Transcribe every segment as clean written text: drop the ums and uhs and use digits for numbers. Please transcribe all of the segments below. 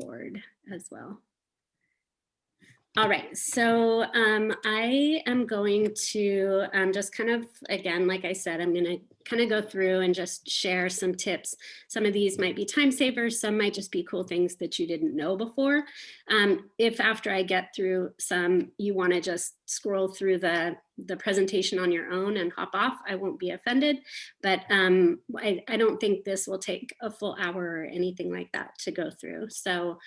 Jamboard as well. All right, so I am going to just kind of, again, like I said, I'm going to kind of go through and just share some tips. Some of these might be time savers, some might just be cool things that you didn't know before. If after I get through some, you want to just scroll through the presentation on your own and hop off, I won't be offended, but I don't think this will take a full hour or anything like that to go through. So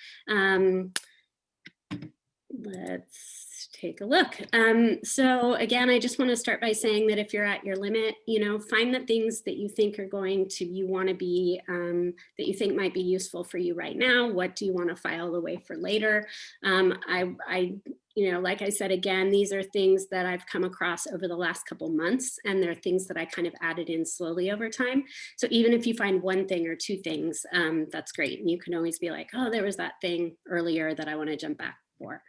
let's take a look. So again, I just want to start by saying that if you're at your limit, find the things that you think are going to, you want to be, that you think might be useful for you right now. What do you want to file away for later? Like I said, again, these are things that I've come across over the last couple months, and they're things that I kind of added in slowly over time. So even if you find one thing or two things, that's great. And you can always be like, oh, there was that thing earlier that I want to jump back for.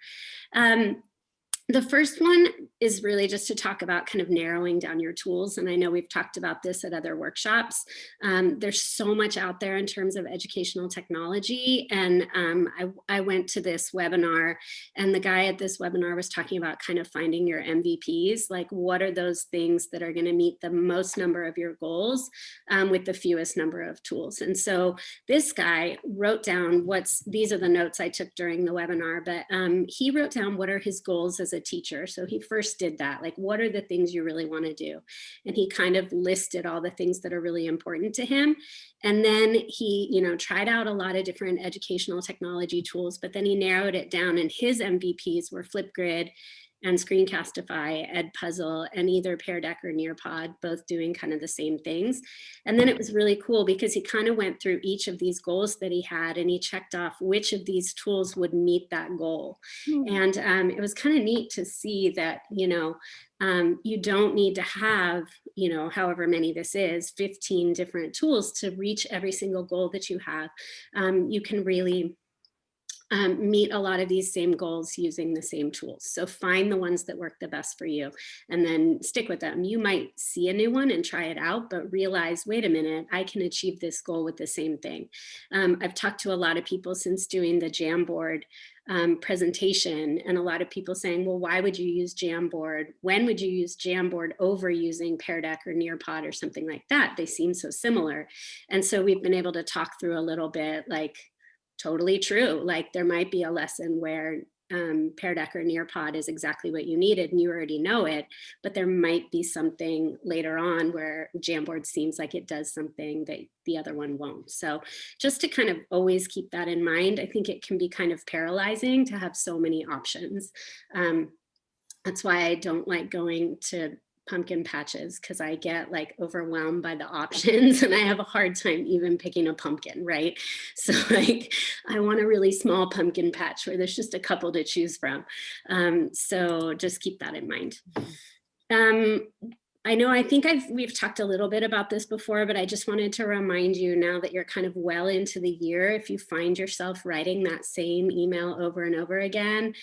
The first one is really just to talk about kind of narrowing down your tools. And I know we've talked about this at other workshops. There's so much out there in terms of educational technology. And I went to this webinar, and the guy at this webinar was talking about kind of finding your MVPs, like what are those things that are going to meet the most number of your goals with the fewest number of tools. And so this guy wrote down these are the notes I took during the webinar, but he wrote down what are his goals as a teacher. So he first did that, like, what are the things you really want to do? And he kind of listed all the things that are really important to him. And then he, tried out a lot of different educational technology tools, but then he narrowed it down, and his MVPs were Flipgrid and Screencastify, Edpuzzle, and either Pear Deck or Nearpod, both doing kind of the same things. And then it was really cool because he kind of went through each of these goals that he had, and he checked off which of these tools would meet that goal. And it was kind of neat to see that, you don't need to have, however many this is, 15 different tools to reach every single goal that you have. You can really meet a lot of these same goals using the same tools. So find the ones that work the best for you and then stick with them. You might see a new one and try it out, but realize, wait a minute, I can achieve this goal with the same thing. I've talked to a lot of people since doing the Jamboard presentation, and a lot of people saying, well, why would you use Jamboard? When would you use Jamboard over using Pear Deck or Nearpod or something like that? They seem so similar. And so we've been able to talk through a little bit, like, totally true. Like, there might be a lesson where Pear Deck or Nearpod is exactly what you needed and you already know it, but there might be something later on where Jamboard seems like it does something that the other one won't. So just to kind of always keep that in mind, I think it can be kind of paralyzing to have so many options. That's why I don't like going to pumpkin patches, because I get like overwhelmed by the options and I have a hard time even picking a pumpkin, right? So like, I want a really small pumpkin patch where there's just a couple to choose from. So just keep that in mind. I think we've talked a little bit about this before, but I just wanted to remind you, now that you're kind of well into the year, if you find yourself writing that same email over and over again,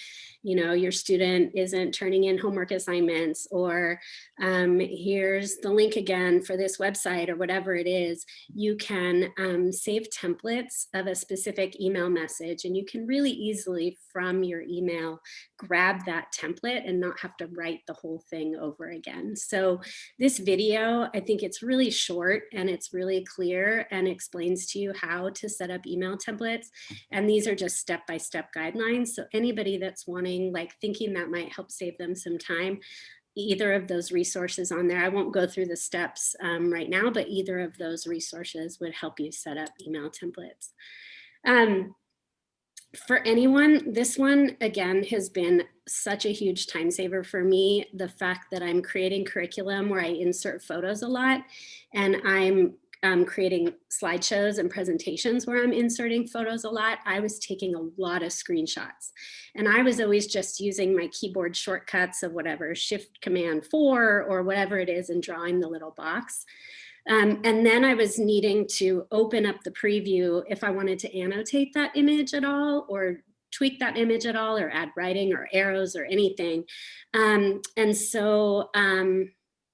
your student isn't turning in homework assignments, or here's the link again for this website, or whatever it is, you can save templates of a specific email message, and you can really easily from your email grab that template and not have to write the whole thing over again. So this video, I think it's really short and it's really clear and explains to you how to set up email templates. And these are just step-by-step guidelines. So anybody that's wanting, like, thinking that might help save them some time, either of those resources on there, I won't go through the steps right now, but either of those resources would help you set up email templates. For anyone, this one, again, has been such a huge time saver for me. The fact that I'm creating curriculum where I insert photos a lot, and I'm creating slideshows and presentations where I'm inserting photos a lot, I was taking a lot of screenshots. And I was always just using my keyboard shortcuts of whatever, Shift Command 4 or whatever it is, and drawing the little box. And then I was needing to open up the preview if I wanted to annotate that image at all, or tweak that image at all, or add writing or arrows or anything. And so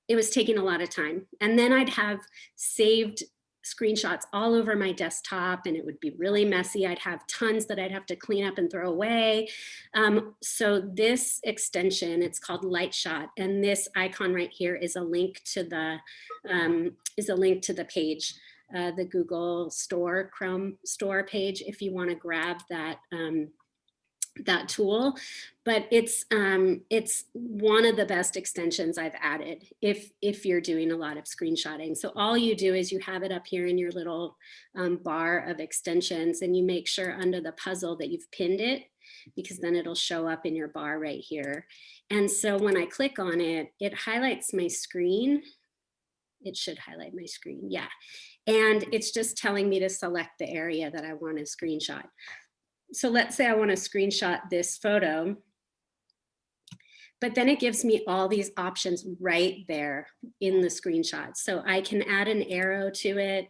it was taking a lot of time. And then I'd have saved screenshots all over my desktop and it would be really messy. I'd have tons that I'd have to clean up and throw away. So this extension, it's called Lightshot, and this icon right here is a link to the page, the Google Store, Chrome Store page, if you want to grab that that tool. But it's one of the best extensions I've added if you're doing a lot of screenshotting. So all you do is you have it up here in your little bar of extensions, and you make sure under the puzzle that you've pinned it, because then it'll show up in your bar right here. And so when I click on it, it highlights my screen. It should highlight my screen, yeah. And it's just telling me to select the area that I want to screenshot. So let's say I want to screenshot this photo, but then it gives me all these options right there in the screenshot. So I can add an arrow to it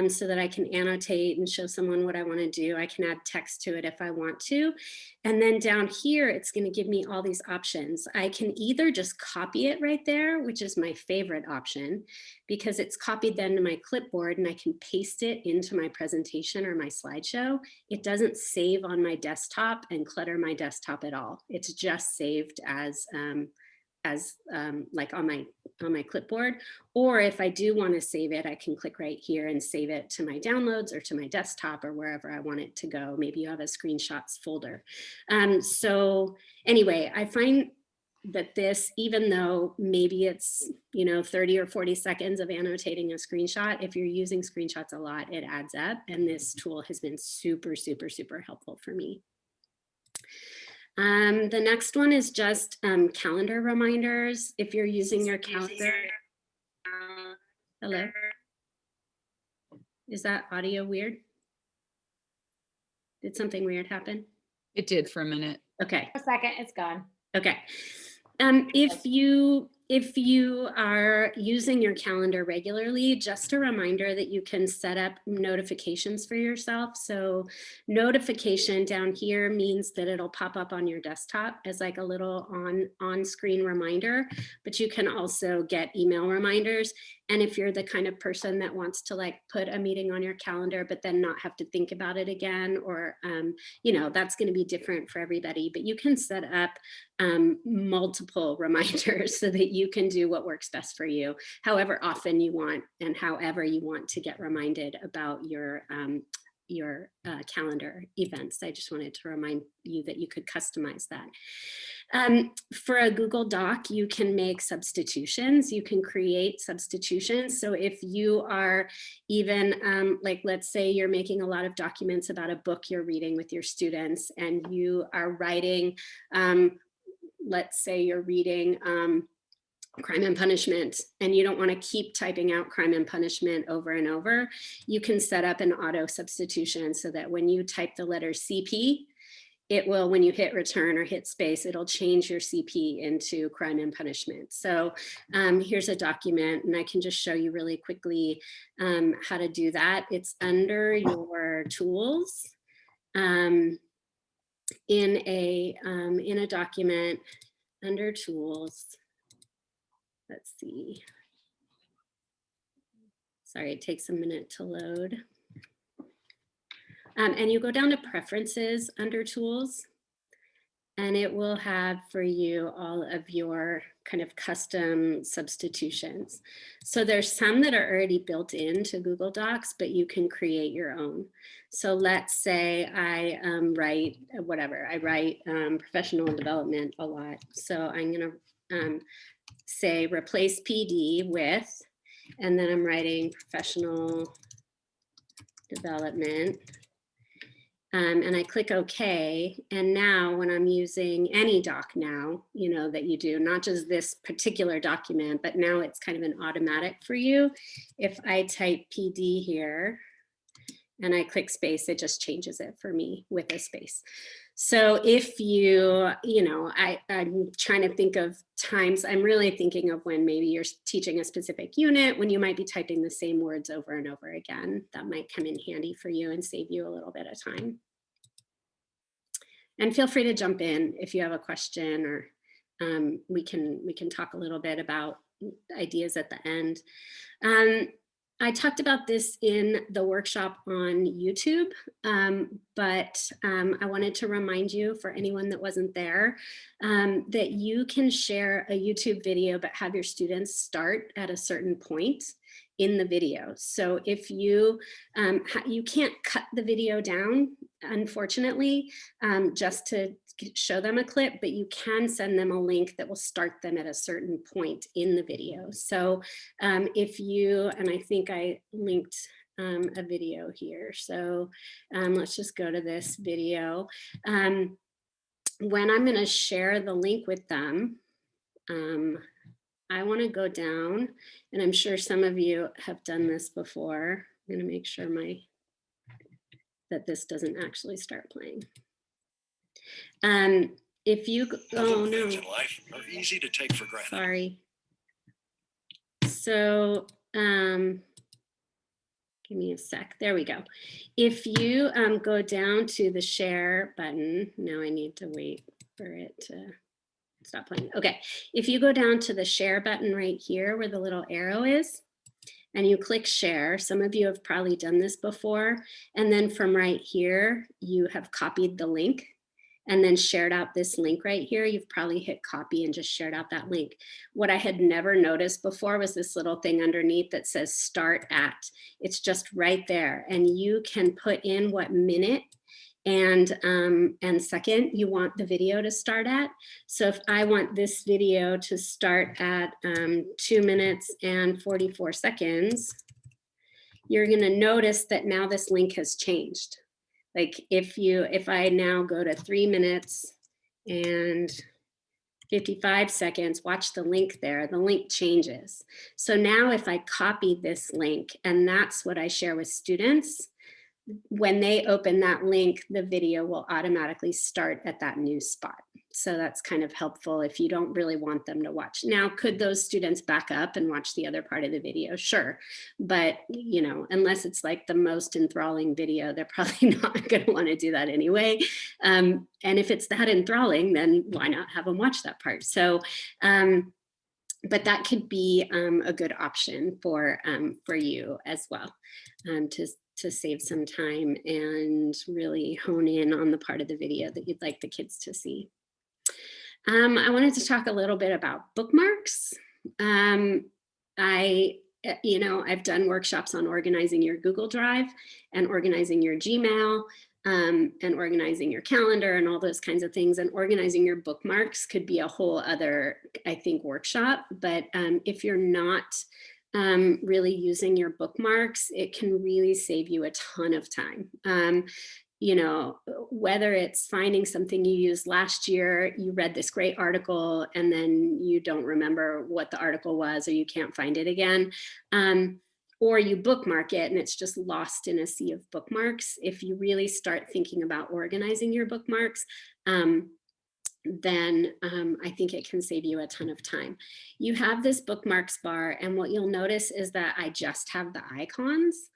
so that I can annotate and show someone what I want to do. I can add text to it if I want to. And then down here, it's going to give me all these options. I can either just copy it right there, which is my favorite option, because it's copied then to my clipboard and I can paste it into my presentation or my slideshow. It doesn't save on my desktop and clutter my desktop at all. It's just saved as like on my clipboard. Or if I do want to save it, I can click right here and save it to my downloads or to my desktop or wherever I want it to go. Maybe you have a screenshots folder. So anyway, I find that this, even though maybe it's 30 or 40 seconds of annotating a screenshot, if you're using screenshots a lot, it adds up. And this tool has been super, super, super helpful for me. The next one is just calendar reminders. If you're using your calendar. Hello? Is that audio weird? Did something weird happen? It did for a minute. Okay. A second, it's gone. Okay. If you are using your calendar regularly, just a reminder that you can set up notifications for yourself. So notification down here means that it'll pop up on your desktop as like a little on-screen reminder, but you can also get email reminders. And if you're the kind of person that wants to like put a meeting on your calendar, but then not have to think about it again, or, that's going to be different for everybody, but you can set up multiple reminders so that you can do what works best for you, however often you want and however you want to get reminded about your calendar events. I just wanted to remind you that you could customize that. For a Google Doc, you can make substitutions. You can create substitutions. So if you are even like, let's say you're making a lot of documents about a book you're reading with your students, and you are writing, let's say you're reading Crime and Punishment, and you don't want to keep typing out Crime and Punishment over and over, you can set up an auto substitution so that when you type the letter CP, it will, when you hit return or hit space, it'll change your CP into Crime and Punishment. So here's a document, and I can just show you really quickly how to do that. It's under your tools in a document under tools. Let's see. Sorry, it takes a minute to load. And you go down to preferences under tools, and it will have for you all of your kind of custom substitutions. So there's some that are already built into Google Docs, but you can create your own. So let's say I write professional development a lot. So I'm gonna say replace PD with, and then I'm writing professional development. And I click OK. And now when I'm using any doc now, that you do, not just this particular document, but now it's kind of an automatic for you. If I type PD here and I click space, it just changes it for me with a space. So if I'm trying to think of times, I'm really thinking of when maybe you're teaching a specific unit, when you might be typing the same words over and over again. That might come in handy for you and save you a little bit of time. And feel free to jump in if you have a question, or we can talk a little bit about ideas at the end. I talked about this in the workshop on YouTube, but I wanted to remind you, for anyone that wasn't there, that you can share a YouTube video, but have your students start at a certain point in the video. So if you, you can't cut the video down, unfortunately, just to show them a clip, but you can send them a link that will start them at a certain point in the video. So if you, and I think I linked a video here. So let's just go to this video. When I'm gonna share the link with them, I wanna go down, and I'm sure some of you have done this before. I'm gonna make sure that this doesn't actually start playing. If you, oh no. Things in life are easy to take for granted. Sorry. So give me a sec. There we go. If you go down to the share button, now I need to wait for it to stop playing. Okay, if you go down to the share button right here where the little arrow is, and you click share, some of you have probably done this before, and then from right here, you have copied the link and then shared out this link right here. You've probably hit copy and just shared out that link. What I had never noticed before was this little thing underneath that says start at. It's just right there. And you can put in what minute and second you want the video to start at. So if I want this video to start at 2 minutes and 44 seconds, you're gonna notice that now this link has changed. Like if I now go to 3 minutes and 55 seconds, watch the link there, the link changes. So now if I copy this link, and that's what I share with students, when they open that link, the video will automatically start at that new spot. So that's kind of helpful if you don't really want them to watch. Now, could those students back up and watch the other part of the video? Sure. But, you know, unless it's like the most enthralling video, they're probably not going to want to do that anyway. And if it's that enthralling, then why not have them watch that part? So, but that could be a good option for you as well, to save some time and really hone in on the part of the video that you'd like the kids to see. I wanted to talk a little bit about bookmarks. I've done workshops on organizing your Google Drive and organizing your Gmail, and organizing your calendar and all those kinds of things, and organizing your bookmarks could be a whole other, I think, workshop. But if you're not really using your bookmarks, it can really save you a ton of time. You know, whether it's finding something you used last year, you read this great article and then you don't remember what the article was, or you can't find it again, or you bookmark it and it's just lost in a sea of bookmarks. If you really start thinking about organizing your bookmarks, then I think it can save you a ton of time. You have this bookmarks bar, and what you'll notice is that I just have the icons.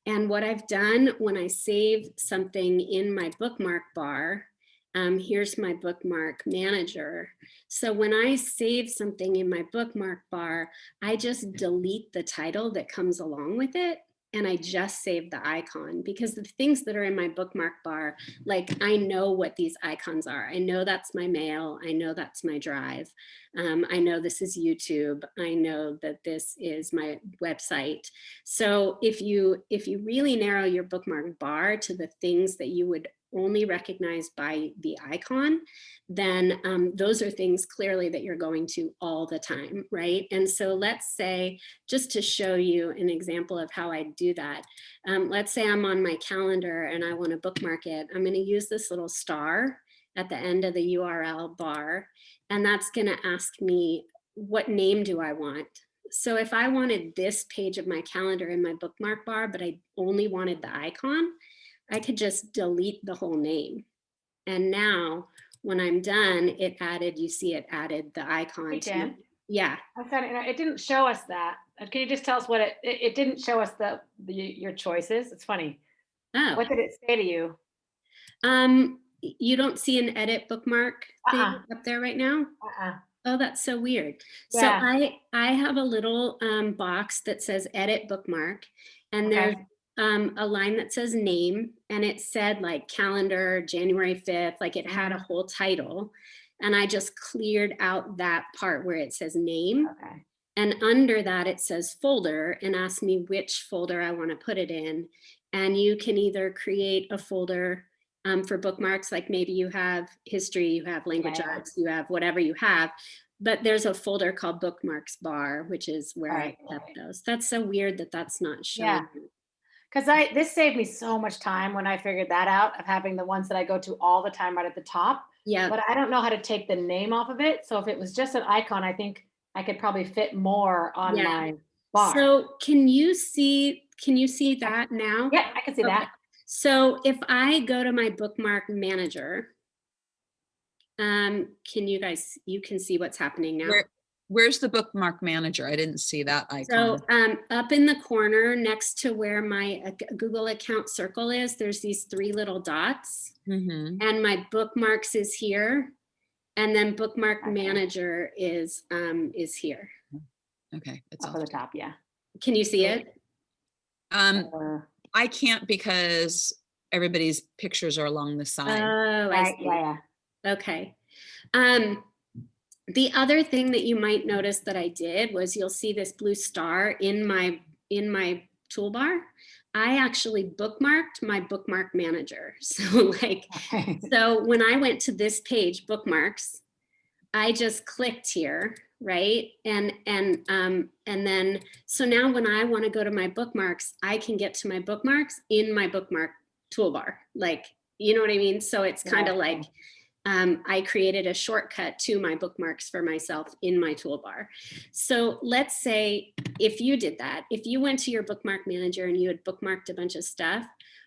And what I've done when I save something in my bookmark bar, here's my bookmark manager. So when I save something in my bookmark bar, I just delete the title that comes along with it, and I just save the icon, because the things that are in my bookmark bar, like I know what these icons are. I know that's my mail. I know that's my drive. I know this is YouTube. I know that this is my website. So if you really narrow your bookmark bar to the things that you would only recognize by the icon, then those are things clearly that you're going to all the time, right? And so let's say, just to show you an example of how I do that, let's say I'm on my calendar and I want to bookmark it. I'm going to use this little star at the end of the URL bar, and that's going to ask me, what name do I want? So if I wanted this page of my calendar in my bookmark bar, but I only wanted the icon, I could just delete the whole name. And now when I'm done, it added, you see it added the icon. Hey, Jen. Yeah. I found it didn't show us that. Can you just tell us what it didn't show us your choices? It's funny. Oh. What did it say to you? You don't see an edit bookmark thing up there right now? Oh, that's so weird. So Yeah. I have a little box that says edit bookmark, and there's Okay. a line that says name, and it said like calendar January 5th, like it had a Mhm. whole title. And I just cleared out that part where it says name. Okay. And under that, it says folder and ask me which folder I want to put it in. And you can either create a folder for bookmarks, like maybe you have history, you have language Yeah. arts, you have whatever you have. But there's a folder called bookmarks bar, which is where I Right. kept those. That's so weird that that's not Yeah. showing. Because this saved me so much time when I figured that out of having the ones that I go to all the time right at the top. Yeah. But I don't know how to take the name off of it. So if it was just an icon, I think I could probably fit more on Yeah. my bar. So can you see that now? Yeah, I can see Okay. that. So if I go to my bookmark manager, can you can see what's happening now? Where's the bookmark manager? I didn't see that So icon. up in the corner next to where my Google account circle is, there's these 3 little dots, Mhm. and my bookmarks is here, and then bookmark Okay. manager is here. Okay, it's Up off. at the top, yeah. Can you see it? Uh, I can't because everybody's pictures are along the side. Oh, I right, see. yeah, yeah. Okay. The other thing that you might notice that I did was you'll see this blue star in my toolbar. I actually bookmarked my bookmark manager. So like, so when I went to this page, bookmarks, I just clicked here, right? And then so now when I want to go to my bookmarks, I can get to my bookmarks in my bookmark toolbar. Like, you know what I mean? So it's kind of like I created a shortcut to my bookmarks for myself in my toolbar. So let's say if you did that, if you went to your bookmark manager and you had bookmarked a bunch of stuff,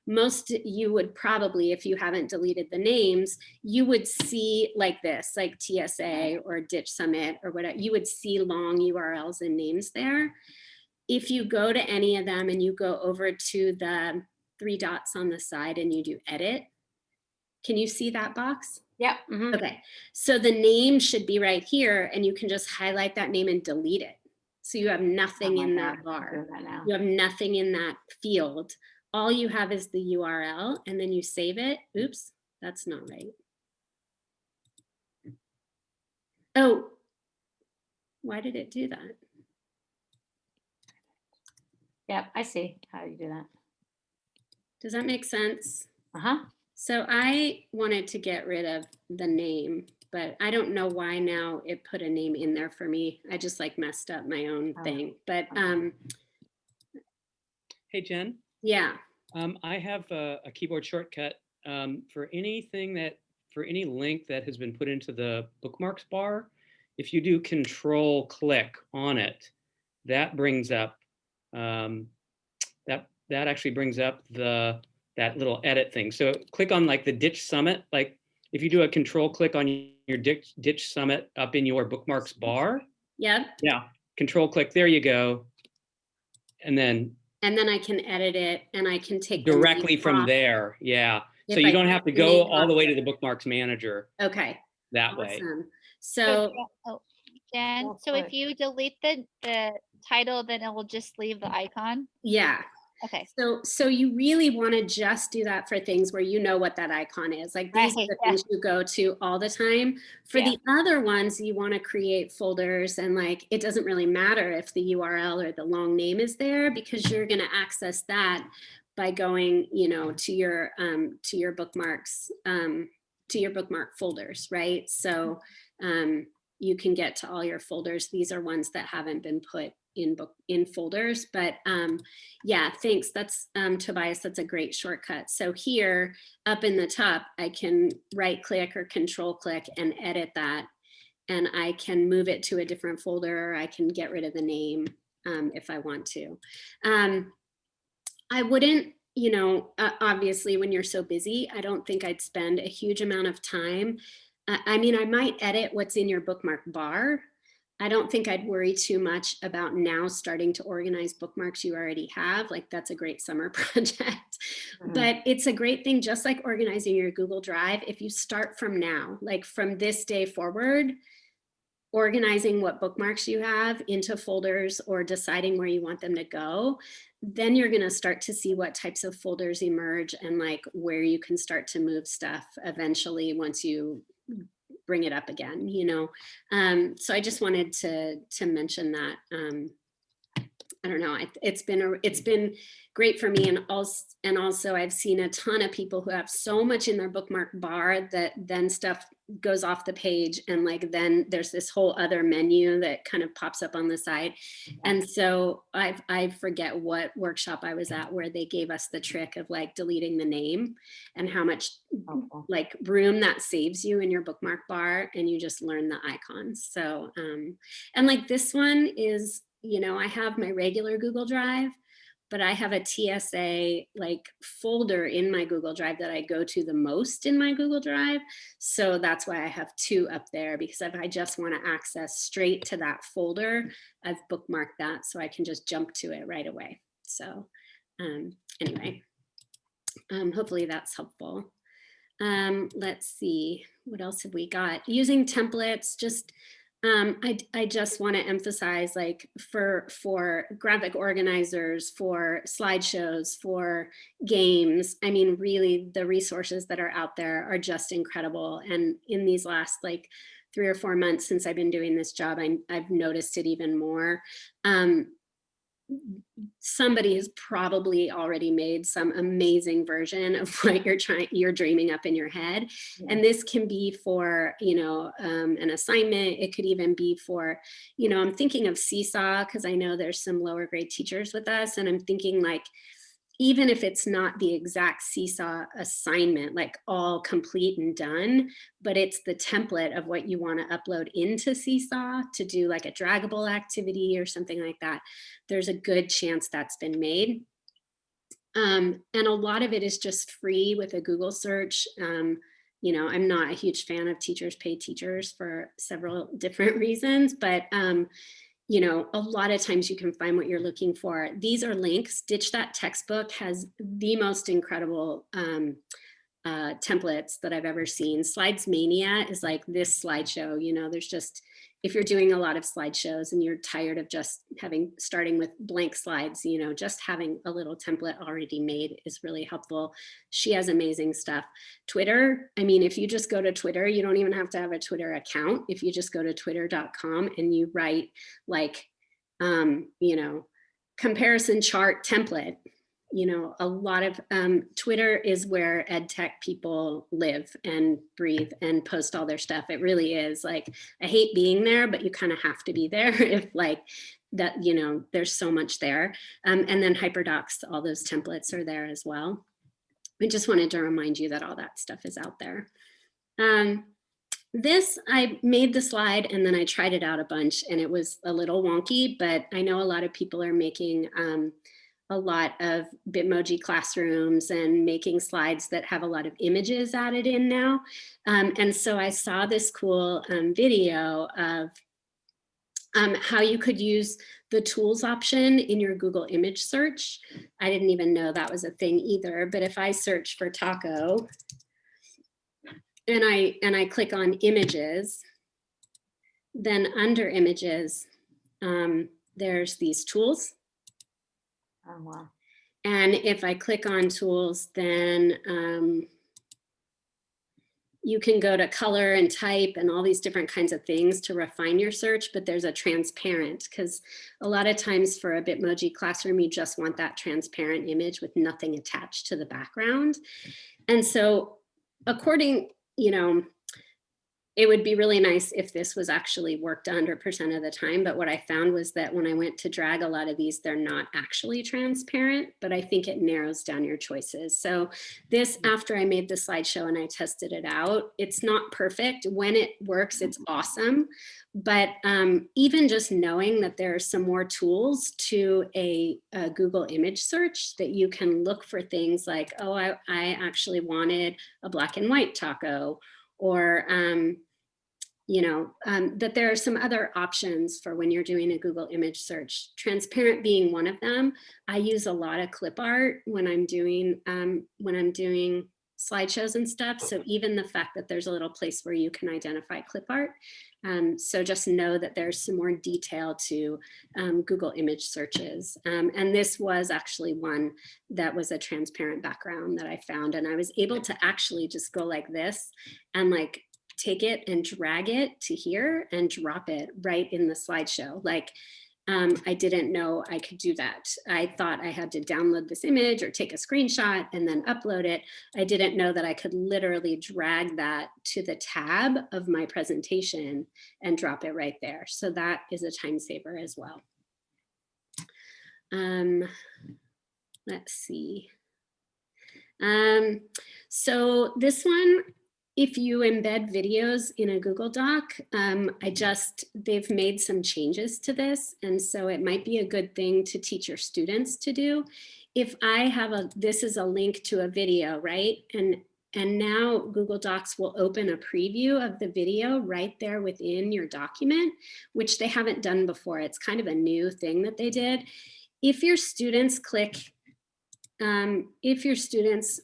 most you would probably, if you haven't deleted the names, you would see like this, like TSA or Ditch Summit or whatever, you would see long URLs and names there. If you go to any of them and you go over to the 3 dots on the side and you do edit, can you see that box? Yep. Mhm. Okay, so the name should be right here and you can just highlight that name and delete it. So you have nothing Oh my in God, that I'm bar. doing that now. You have nothing in that field. All you have is the URL and then you save it. Oops, that's not right. Oh, why did it do that? Yep, I see how you do that. Does that make sense? Uh-huh. So I wanted to get rid of the name, but I don't know why now it put a name in there for me. I just like messed up my own thing, but Hey, Jen, yeah. I have a keyboard shortcut for any link that has been put into the bookmarks bar. If you do control click on it, that brings up that actually brings up that little edit thing. So click on like the Ditch Summit. Like if you do a control click on your Ditch Summit up in your bookmarks bar. Yep. Yeah, control click, there you go. And then I can edit it and I can take directly from there. Yeah. So you don't have to go all the way to the bookmarks manager. Okay. That way. So Jen, so if you delete the title, then it will just leave the icon? yeah. Okay. So you really want to just do that for things where you know what that icon is. Like these are the things you go to all the time. For the other ones, you want to create folders and like it doesn't really matter if the URL or the long name is there because you're going to access that by going, you know, to your bookmarks, to your bookmark folders, right? So you can get to all your folders. These are ones that haven't been put in folders, but yeah, thanks. That's Tobias, that's a great shortcut. So here up in the top, I can right click or control click and edit that. And I can move it to a different folder. Or I can get rid of the name if I want to. I wouldn't, you know, obviously when you're so busy, I don't think I'd spend a huge amount of time. I mean, I might edit what's in your bookmark bar. I don't think I'd worry too much about now starting to organize bookmarks you already have. Like that's a great summer project, but it's a great thing, just like organizing your Google Drive. If you start from now, like from this day forward, organizing what bookmarks you have into folders or deciding where you want them to go, then you're going to start to see what types of folders emerge and like where you can start to move stuff eventually once you bring it up again, you know. So I just wanted to mention that. I don't know. It's been great for me, and also I've seen a ton of people who have so much in their bookmark bar that then stuff goes off the page, and like then there's this whole other menu that kind of pops up on the side. And so I forget what workshop I was at where they gave us the trick of like deleting the name and how much like room that saves you in your bookmark bar, and you just learn the icons. So and like this one is, you know, I have my regular Google Drive, but I have a TSA like folder in my Google Drive that I go to the most in my Google Drive. So that's why I have 2 up there, because if I just want to access straight to that folder, I've bookmarked that so I can just jump to it right away. So anyway, hopefully that's helpful. Let's see, what else have we got? Using templates, just I just want to emphasize, like for graphic organizers, for slideshows, for games, I mean, really the resources that are out there are just incredible. And in these last like 3 or 4 months since I've been doing this job, I've noticed it even more. Somebody has probably already made some amazing version of what you're dreaming up in your head. And this can be for, you know, an assignment. It could even be for, you know, I'm thinking of Seesaw because I know there's some lower grade teachers with us, and I'm thinking like, even if it's not the exact Seesaw assignment, like all complete and done, but it's the template of what you want to upload into Seesaw to do like a draggable activity or something like that, there's a good chance that's been made. And a lot of it is just free with a Google search. You know, I'm not a huge fan of teachers pay teachers for several different reasons, but you know, a lot of times you can find what you're looking for. These are links. Ditch That Textbook has the most incredible templates that I've ever seen. Slides Mania is like this slideshow. You know, there's just, if you're doing a lot of slideshows and you're tired of just starting with blank slides, you know, just having a little template already made is really helpful. She has amazing stuff. Twitter, I mean, if you just go to Twitter, you don't even have to have a Twitter account. If you just go to twitter.com and you write like, you know, comparison chart template, you know, a lot of Twitter is where ed tech people live and breathe and post all their stuff. It really is. Like, I hate being there, but you kind of have to be there if like that, you know, there's so much there. And then HyperDocs, all those templates are there as well. I just wanted to remind you that all that stuff is out there. This, I made the slide and then I tried it out a bunch and it was a little wonky, but I know a lot of people are making a lot of Bitmoji classrooms and making slides that have a lot of images added in now. And so I saw this cool video of how you could use the tools option in your Google image search. I didn't even know that was a thing either, but if I search for taco and I click on images, then under images, there's these tools. Oh, wow. And if I click on tools, then you can go to color and type and all these different kinds of things to refine your search, but there's a transparent, because a lot of times for a Bitmoji classroom, you just want that transparent image with nothing attached to the background. And so according, you know, it would be really nice if this was actually worked 100% of the time. But what I found was that when I went to drag a lot of these, they're not actually transparent, but I think it narrows down your choices. So this, after I made the slideshow and I tested it out, it's not perfect. When it works, it's awesome. But even just knowing that there are some more tools to a Google image search that you can look for things like, oh, I actually wanted a black and white taco, or you know, that there are some other options for when you're doing a Google image search, transparent being one of them. I use a lot of clip art when I'm doing slideshows and stuff. So even the fact that there's a little place where you can identify clip art. So just know that there's some more detail to Google image searches. And this was actually one that was a transparent background that I found. And I was able to actually just go like this and like take it and drag it to here and drop it right in the slideshow. Like, I didn't know I could do that. I thought I had to download this image or take a screenshot and then upload it. I didn't know that I could literally drag that to the tab of my presentation and drop it right there. So that is a time saver as well. Let's see. So this one, if you embed videos in a Google Doc, they've made some changes to this. And so it might be a good thing to teach your students to do. If I have this is a link to a video, right? And now Google Docs will open a preview of the video right there within your document, which they haven't done before. It's kind of a new thing that they did. If your students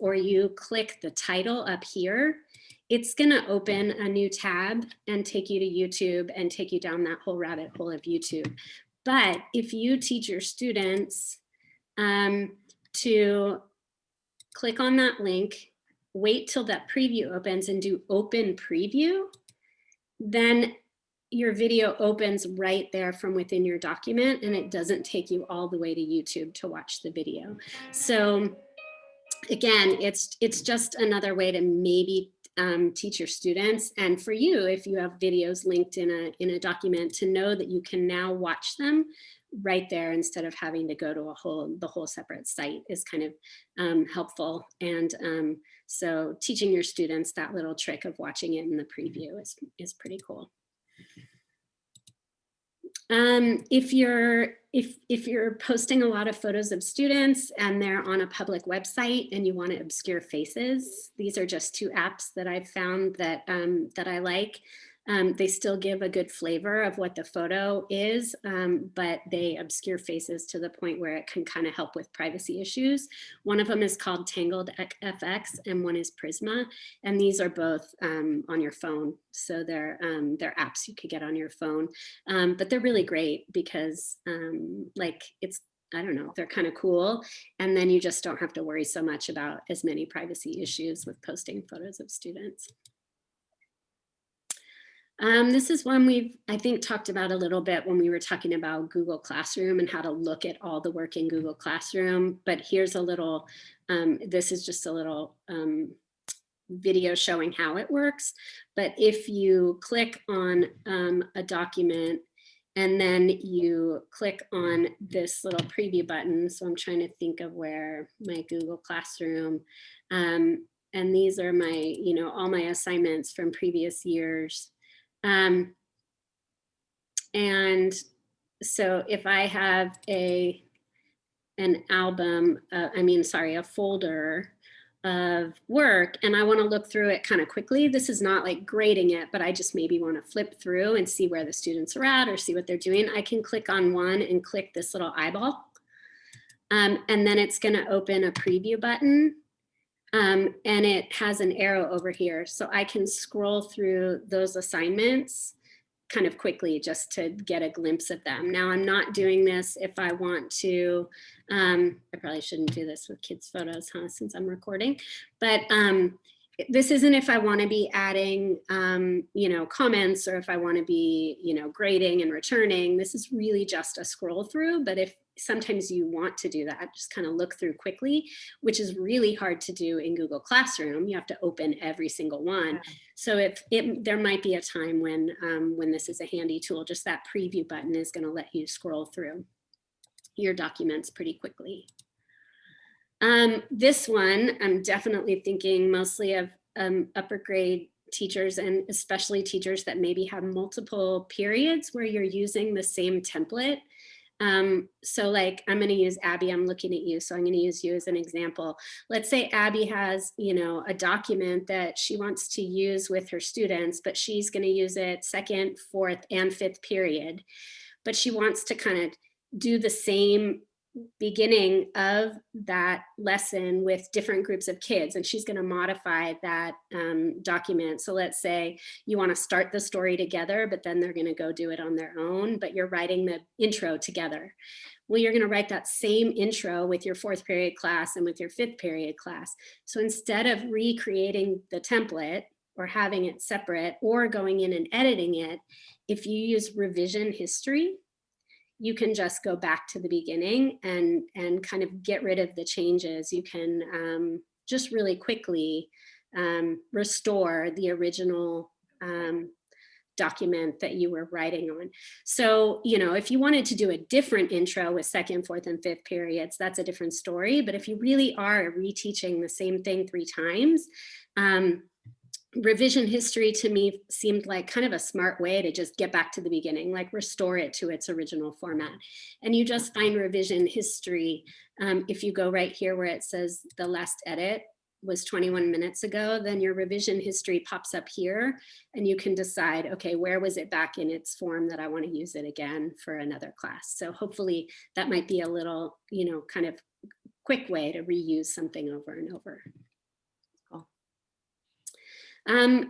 or you click the title up here, it's going to open a new tab and take you to YouTube and take you down that whole rabbit hole of YouTube. But if you teach your students to click on that link, wait till that preview opens and do open preview, then your video opens right there from within your document and it doesn't take you all the way to YouTube to watch the video. So again, it's just another way to maybe teach your students, and for you, if you have videos linked in a document, to know that you can now watch them right there instead of having to go to the whole separate site is kind of helpful. And so teaching your students that little trick of watching it in the preview is pretty cool. If you're posting a lot of photos of students and they're on a public website and you want to obscure faces, these are just two apps that I've found that I like. They still give a good flavor of what the photo is, but they obscure faces to the point where it can kind of help with privacy issues. One of them is called Tangled FX and one is Prisma. And these are both on your phone. So they're apps you could get on your phone, but they're really great because I don't know, they're kind of cool. And then you just don't have to worry so much about as many privacy issues with posting photos of students. This is one we've, I think, talked about a little bit when we were talking about Google Classroom and how to look at all the work in Google Classroom. But here's a little, this is just a little video showing how it works. But if you click on a document and then you click on this little preview button, so I'm trying to think of where my Google Classroom, and these are my, all my assignments from previous years. And so if I have a folder of work and I want to look through it kind of quickly, this is not like grading it, but I just maybe want to flip through and see where the students are at or see what they're doing. I can click on one and click this little eyeball. And then it's going to open a preview button. And it has an arrow over here. So I can scroll through those assignments kind of quickly just to get a glimpse of them. Now I'm not doing this if I want to, I probably shouldn't do this with kids' photos, since I'm recording, but this isn't if I want to be adding, comments or if I want to be, grading and returning. This is really just a scroll through, but if sometimes you want to do that, just kind of look through quickly, which is really hard to do in Google Classroom. You have to open every single one. Yeah. So there might be a time when this is a handy tool, just that preview button is going to let you scroll through your documents pretty quickly. This one, I'm definitely thinking mostly of upper grade teachers, and especially teachers that maybe have multiple periods where you're using the same template. So like, I'm going to use Abby, I'm looking at you, so I'm going to use you as an example. Let's say Abby has, a document that she wants to use with her students, but she's going to use it 2nd, 4th, and 5th period. But she wants to kind of do the same beginning of that lesson with different groups of kids, and she's going to modify that document. So let's say you want to start the story together, but then they're going to go do it on their own, but you're writing the intro together. Well, you're going to write that same intro with your 4th period class and with your 5th period class. So instead of recreating the template or having it separate or going in and editing it, if you use revision history, you can just go back to the beginning and kind of get rid of the changes. You can just really quickly restore the original document that you were writing on. So, you know, if you wanted to do a different intro with 2nd, 4th, and 5th periods, that's a different story. But if you really are reteaching the same thing 3 times, revision history to me seemed like kind of a smart way to just get back to the beginning, like restore it to its original format. And you just find revision history. If you go right here where it says the last edit was 21 minutes ago, then your revision history pops up here and you can decide, okay, where was it back in its form that I want to use it again for another class. So hopefully that might be a little, you know, kind of quick way to reuse something over and over.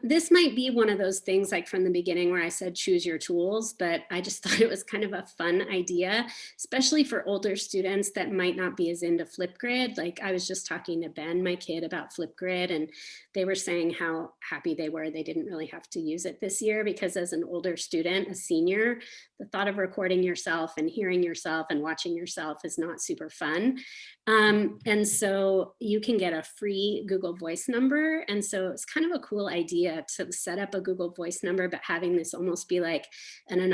This might be one of those things like from the beginning where I said choose your tools, but I just thought it was kind of a fun idea, especially for older students that might not be as into Flipgrid. Like I was just talking to Ben, my kid, about Flipgrid, and they were saying how happy they were they didn't really have to use it this year, because as an older student, a senior, the thought of recording yourself and hearing yourself and watching yourself is not super fun. And so you can get a free Google Voice number. And so it's kind of a cool idea to set up a Google Voice number, but having this almost be like an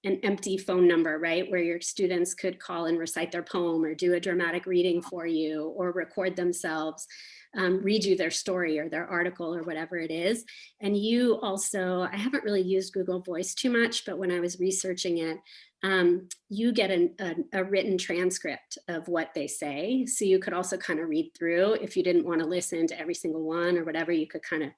empty phone number, right? Where your students could call and recite their poem or do a dramatic reading for you or record themselves, read you their story or their article or whatever it is. And you also, I haven't really used Google Voice too much, but when I was researching it, you get a written transcript of what they say. So you could also kind of read through if you didn't want to listen to every single one or whatever, you could kind of,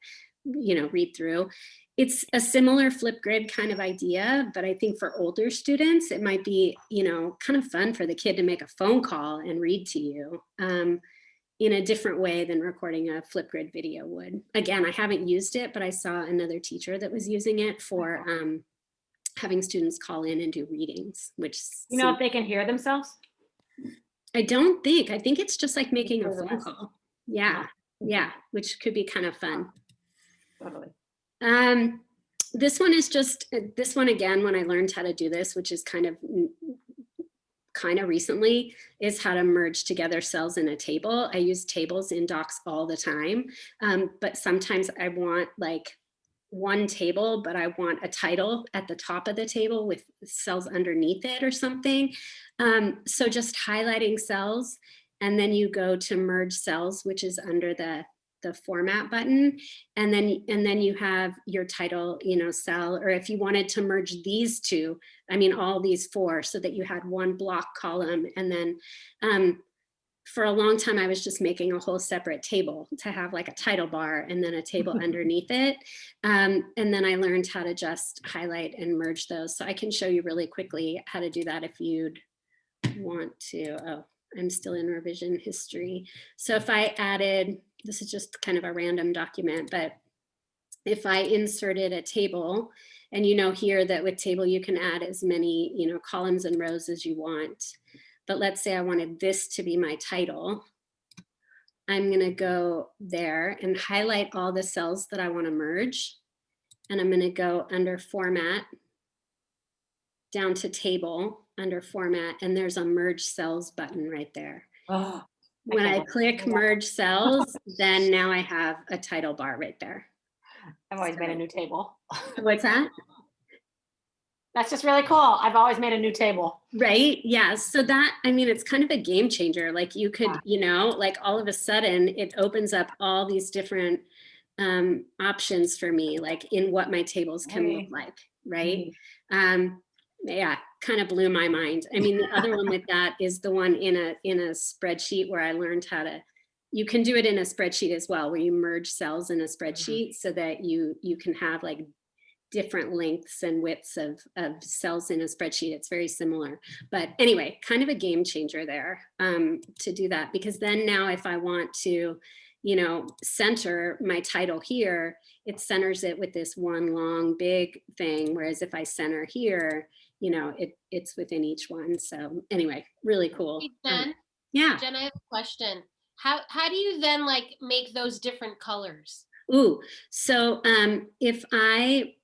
you know, read through. It's a similar Flipgrid kind of idea, but I think for older students, it might be, you know, kind of fun for the kid to make a phone call and read to you in a different way than recording a Flipgrid video would. Again, I haven't used it, but I saw another teacher that was using it for having students call in and do readings, which, you know, if they can hear themselves? I think it's just like making a phone call. Yeah, yeah, which could be kind of fun. Totally. This one is just, this one again, when I learned how to do this, which is kind of recently, is how to merge together cells in a table. I use tables in docs all the time, but sometimes I want like one table, but I want a title at the top of the table with cells underneath it or something. So just highlighting cells, and then you go to merge cells, which is under the format button, and then you have your title, you know, cell, or if you wanted to merge these two, I mean all these 4, so that you had one block column. And then for a long time I was just making a whole separate table to have like a title bar and then a table underneath it, and then I learned how to just highlight and merge those. So I can show you really quickly how to do that if you'd want to. Oh, I'm still in revision history. So if I added, this is just kind of a random document, but if I inserted a table, and you know here that with table you can add as many, you know, columns and rows as you want. But let's say I wanted this to be my title. I'm going to go there and highlight all the cells that I want to merge. And I'm going to go under format, down to table, under format, and there's a merge cells button right there. Oh, When I click merge cells, then now I have a title bar right there. I've always made a new table. What's that? That's just really cool. I've always made a new table. Right? Yeah. So that, I mean, it's kind of a game changer. Like you could, you know, like all of a sudden it opens up all these different options for me, like in what my tables can look like. Right. Yeah, kind of blew my mind. I mean, the other one with that is the one in a spreadsheet where I learned how to, you can do it in a spreadsheet as well, where you merge cells in a spreadsheet so that you can have like different lengths and widths of cells in a spreadsheet. It's very similar. But anyway, kind of a game changer there to do that, because then now if I want to, you know, center my title here, it centers it with this one long big thing. Whereas if I center here, you know, it's within each one. So anyway, really cool. Hey, Jen, Yeah. Jen, I have a question. How do you then like make those different colors? Ooh, so if I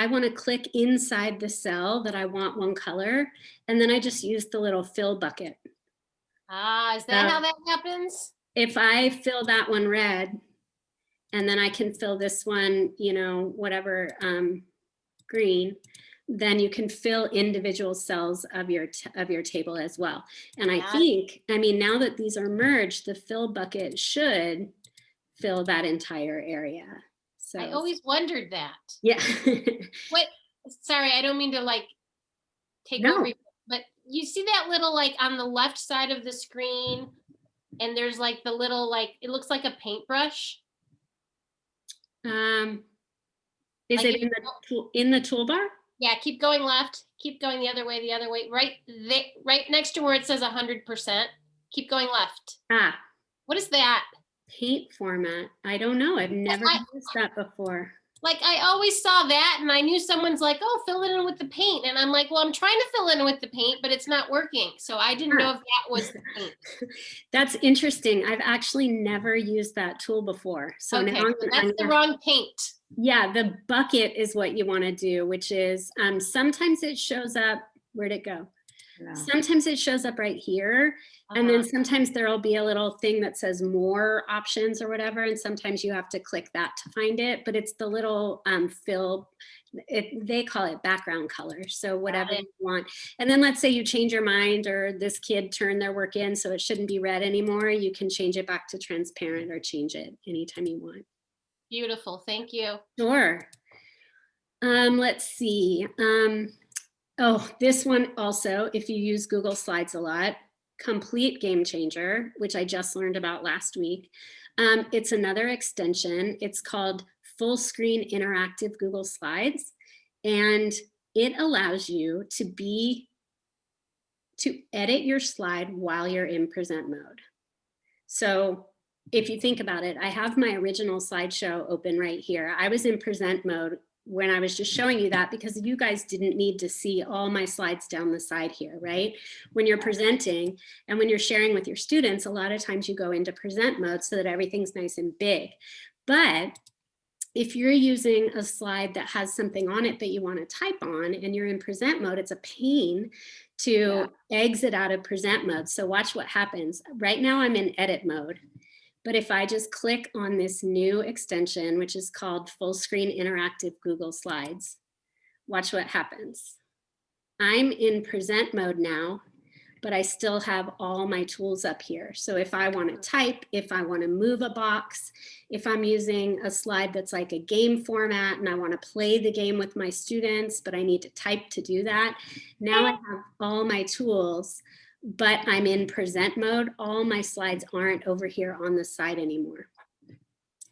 want to click inside the cell that I want one color, and then I just use the little fill bucket. Ah, is that how that happens? If I fill that one red, and then I can fill this one, you know, whatever green, then you can fill individual cells of your table as well. And I think, I mean, now that these are merged, the fill bucket should fill that entire area. So I always wondered that. yeah. What? Sorry, I don't mean to like take No. over, but you see that little like on the left side of the screen, and there's like the little like it looks like a paintbrush. Is Like it in the toolbar? Yeah, keep going left. Keep going the other way. Right there, right next to where it says 100%. Keep going left. Ah, What is that? paint format. I don't know. I've never used that before. Like I always saw that and I knew someone's like, oh, fill it in with the paint. And I'm like, well, I'm trying to fill in with the paint, but it's not working. So I didn't know if that was the paint. That's interesting. I've actually never used that tool before. So Okay, now so that's the wrong paint. Yeah, the bucket is what you want to do, which is sometimes it shows up. Where'd it go? No. Sometimes it shows up right here. And then sometimes there'll be a little thing that says more options or whatever. And sometimes you have to click that to find it, but it's the little fill, they call it background color. So whatever you want. And then let's say you change your mind or this kid turned their work in, so it shouldn't be red anymore. You can change it back to transparent or change it anytime you want. Beautiful, thank you. Sure. Let's see. Oh, this one also, if you use Google Slides a lot, complete game changer, which I just learned about last week. It's another extension. It's called Full Screen Interactive Google Slides. And it allows you to edit your slide while you're in present mode. So if you think about it, I have my original slideshow open right here. I was in present mode when I was just showing you that because you guys didn't need to see all my slides down the side here, right? When you're presenting and when you're sharing with your students, a lot of times you go into present mode so that everything's nice and big. But if you're using a slide that has something on it that you want to type on and you're in present mode, it's a pain to exit out of present mode. So watch what happens. Right now I'm in edit mode. But if I just click on this new extension, which is called Full Screen Interactive Google Slides, watch what happens. I'm in present mode now, but I still have all my tools up here. So if I want to type, if I want to move a box, if I'm using a slide that's like a game format and I want to play the game with my students, but I need to type to do that, now I have all my tools. But I'm in present mode. All my slides aren't over here on the side anymore.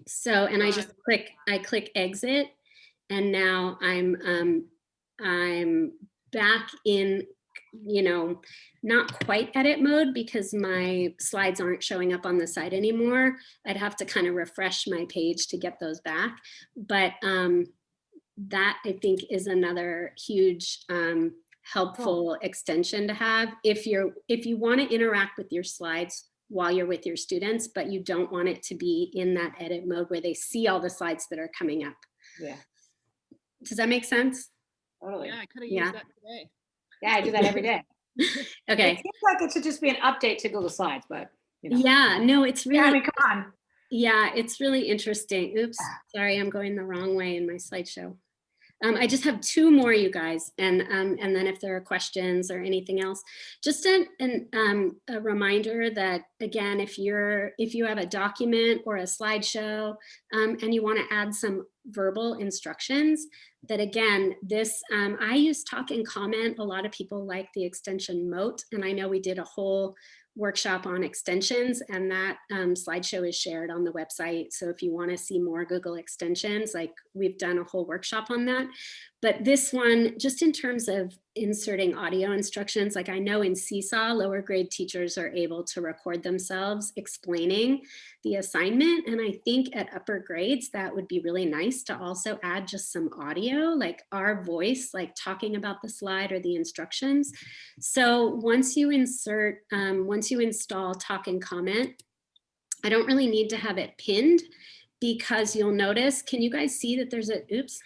So, and I just click exit, and now I'm back in, you know, not quite edit mode because my slides aren't showing up on the side anymore. I'd have to kind of refresh my page to get those back. But that I think is another huge helpful extension to have if you want to interact with your slides while you're with your students, but you don't want it to be in that edit mode where they see all the slides that are coming up. Yeah. Does that make sense? Totally. Yeah, I could have used that today. Yeah, I do that every day. Okay. It seems like it should just be an update to Google Slides, but you know. Yeah, no, it's really, I mean, come on. yeah, it's really interesting. Oops, sorry, I'm going the wrong way in my slideshow. I just have two more, you guys, and then if there are questions or anything else, just a reminder that again, if you have a document or a slideshow and you want to add some verbal instructions, that again, this I use talk and comment. A lot of people like the extension Moat, and I know we did a whole workshop on extensions, and that slideshow is shared on the website. So if you want to see more Google extensions, like we've done a whole workshop on that. But this one, just in terms of inserting audio instructions, like I know in Seesaw, lower grade teachers are able to record themselves explaining the assignment. And I think at upper grades, that would be really nice to also add just some audio, like our voice, like talking about the slide or the instructions. So once you insert, once you install talk and comment, I don't really need to have it pinned, because you'll notice, can you guys see that there's a, oops,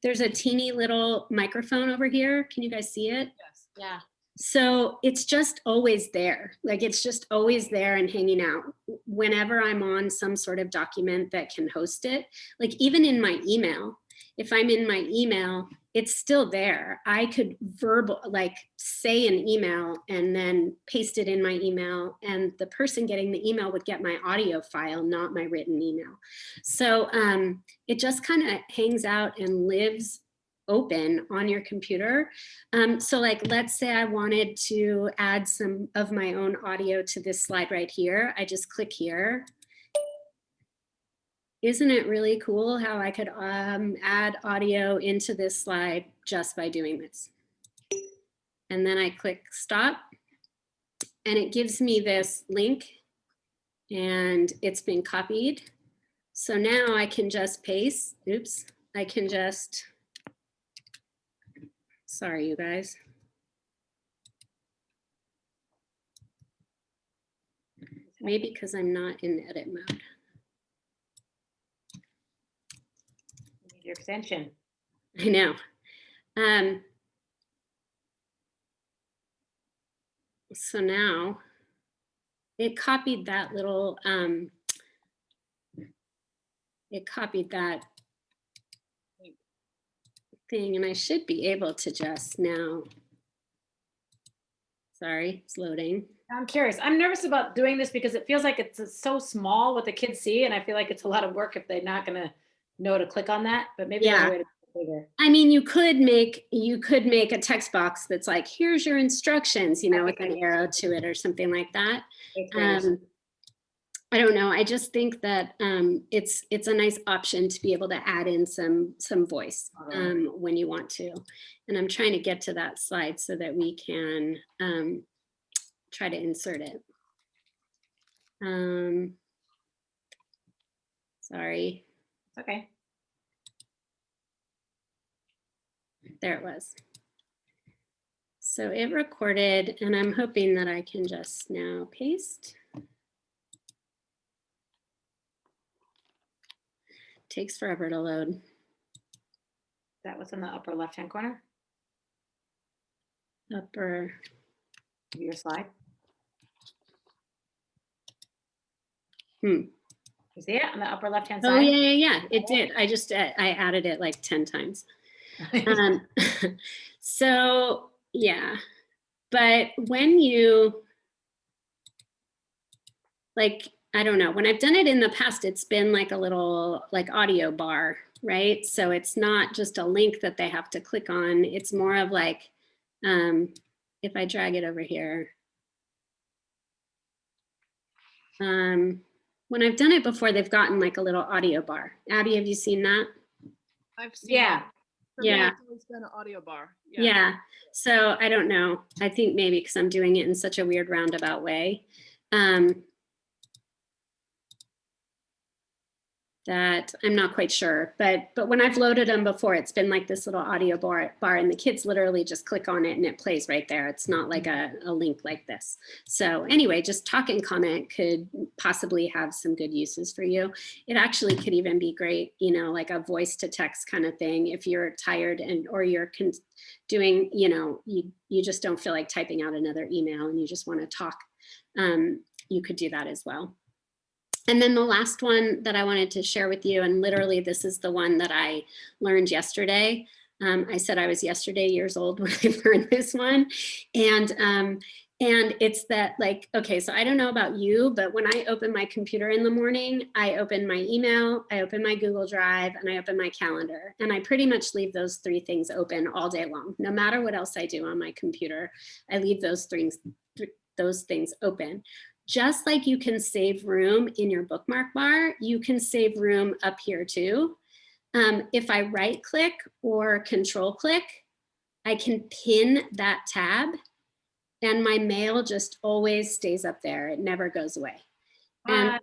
there's a teeny little microphone over here. Can you guys see it? Yes. Yeah. So it's just always there. Like it's just always there and hanging out whenever I'm on some sort of document that can host it. Like even in my email, if I'm in my email, it's still there. I could like say an email and then paste it in my email, and the person getting the email would get my audio file, not my written email. So it just kind of hangs out and lives open on your computer. So like, let's say I wanted to add some of my own audio to this slide right here. I just click here. Isn't it really cool how I could add audio into this slide just by doing this? And then I click stop, and it gives me this link, and it's been copied. So now I can just paste, oops, I can just, sorry, you guys. Maybe because I'm not in edit mode. Your extension. I know. So now it copied that little, it copied that thing, and I should be able to just now, sorry, it's loading. I'm curious. I'm nervous about doing this because it feels like it's so small what the kids see, and I feel like it's a lot of work if they're not going to know to click on that, but maybe there's a way to make it bigger. I mean, you could make a text box that's like, here's your instructions, you know, with an arrow to it or something like that. I don't know. I just think that it's a nice option to be able to add in some voice when you want to. And I'm trying to get to that slide so that we can try to insert it. Sorry. Okay. There it was. So it recorded, and I'm hoping that I can just now paste. Takes forever to load. That was in the upper left-hand corner. Upper. Your slide. You see it on the upper left-hand side? Oh, yeah. It did. I just, I added it like 10 times. So, yeah. But when you, like, I don't know, when I've done it in the past, it's been like a little like audio bar, right? So it's not just a link that they have to click on. It's more of like, if I drag it over here. When I've done it before, they've gotten like a little audio bar. Abby, have you seen that? I've seen that. For me, Yeah. it's always been an audio bar. Yeah. So I don't know. I think maybe because I'm doing it in such a weird roundabout way. That I'm not quite sure, but when I've loaded them before, it's been like this little audio bar, and the kids literally just click on it and it plays right there. It's not like a link like this. So anyway, just talk and comment could possibly have some good uses for you. It actually could even be great, you know, like a voice to text kind of thing. If you're tired or you're doing, you know, you just don't feel like typing out another email and you just want to talk, you could do that as well. And then the last one that I wanted to share with you, and literally this is the one that I learned yesterday. I said I was yesterday years old when I learned this one. And it's that, like, okay, so I don't know about you, but when I open my computer in the morning, I open my email, I open my Google Drive, and I open my calendar. And I pretty much leave those three things open all day long. No matter what else I do on my computer, I leave those those things open. Just like you can save room in your bookmark bar, you can save room up here too. If I right click or control click, I can pin that tab and my mail just always stays up there. It never goes away. And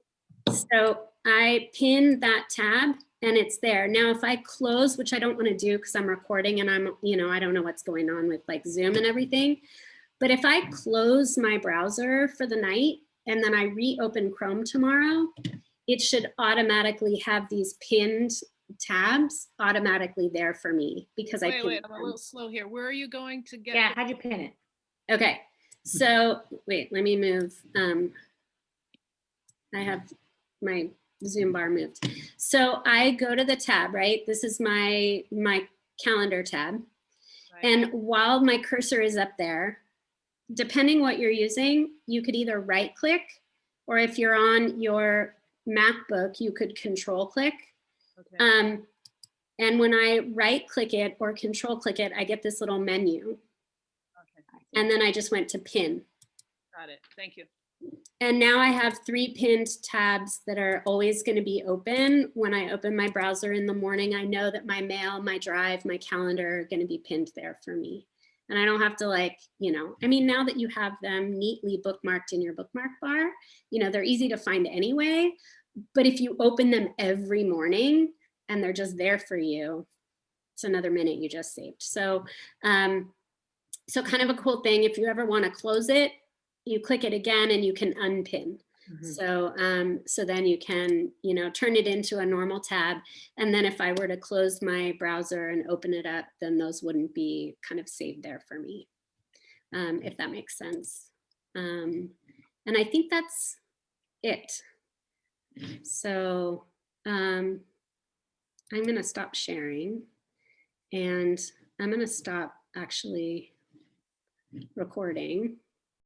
so I pin that tab and it's there. Now, if I close, which I don't want to do because I'm recording and I'm, I don't know what's going on with like Zoom and everything. But if I close my browser for the night and then I reopen Chrome tomorrow, it should automatically have these pinned tabs automatically there for me because I pinned Wait, I'm them. a little slow here. Where are you going to get? Yeah, how'd you pin it? Okay, so wait, let me move. I have my Zoom bar moved. So I go to the tab, right? This is my calendar tab. Right. And while my cursor is up there, depending what you're using, you could either right click, or if you're on your MacBook, you could control click. Okay. And when I right click it or control click it, I get this little menu. Okay. And then I just went to pin. Got it. Thank you. And now I have 3 pinned tabs that are always going to be open. When I open my browser in the morning, I know that my mail, my drive, my calendar are going to be pinned there for me. And I don't have to like, I mean, now that you have them neatly bookmarked in your bookmark bar, they're easy to find anyway. But if you open them every morning and they're just there for you, it's another minute you just saved. So, so kind of a cool thing, if you ever want to close it, you click it again and you can unpin. Mhm. So then you can, turn it into a normal tab. And then if I were to close my browser and open it up, then those wouldn't be kind of saved there for me, if that makes sense. And I think that's it. So I'm going to stop sharing and I'm going to stop actually recording.